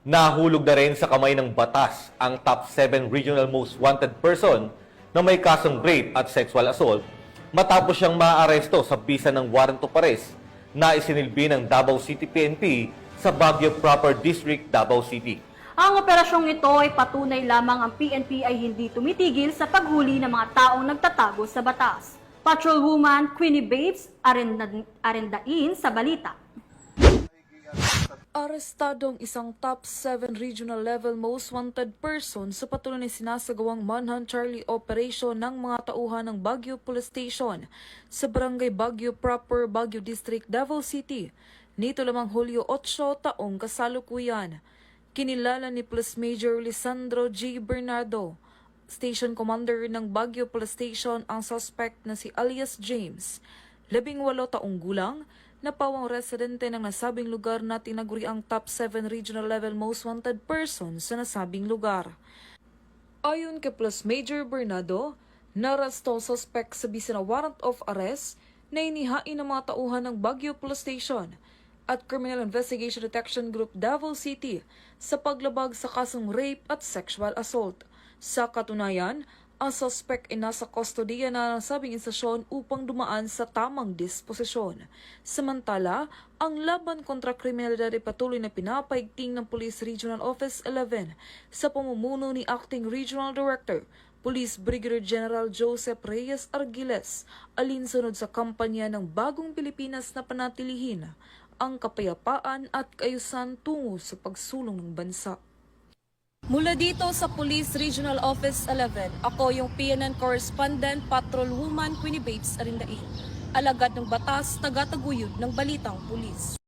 Nahulog na rin sa kamay ng batas ang top 7 regional most wanted person na may kasong rape at sexual assault matapos siyang maaresto sa bisa ng warrant of arrest na isinilbi ng Davao City PNP sa Baguio Proper District, Davao City. Ang operasyong ito ay patunay lamang ang PNP ay hindi tumitigil sa paghuli ng mga taong nagtatago sa batas. Patrolwoman Queenie Babes arendain sa balita. Arestado ang isang top 7 regional level most wanted person sa patuloy na sinasagawang Manhunt Charlie operation ng mga tauhan ng Baguio Police Station sa Barangay Baguio Proper, Baguio District, Davao City. Nito lamang Hulyo 8 taong kasalukuyan. Kinilala ni Police Major Lisandro G. Bernardo, Station Commander ng Baguio Police Station, ang suspect na si alias James, 18 taong gulang, na pawang residente ng nasabing lugar na tinaguri ang top 7 regional level most wanted person sa nasabing lugar. Ayon kay Police Major Bernardo, narasto ang suspect sa bisa na warrant of arrest na inihain ng mga tauhan ng Baguio Police Station at Criminal Investigation Detection Group Davao City sa paglabag sa kasong rape at sexual assault. Sa katunayan, ang suspect ay nasa kustodiya na nasabing istasyon upang dumaan sa tamang disposisyon. Samantala, ang laban kontra kriminalidad ay patuloy na pinapaigting ng Police Regional Office 11 sa pamumuno ni Acting Regional Director, Police Brigadier General Joseph Reyes Argiles, alinsunod sa kampanya ng Bagong Pilipinas na panatilihin ang kapayapaan at kaayusan tungo sa pagsulong ng bansa. Mula dito sa Police Regional Office 11, ako yung PNN Correspondent Patrolwoman Queenie Babes arendain, alagad ng batas, tagataguyod ng balitang pulis.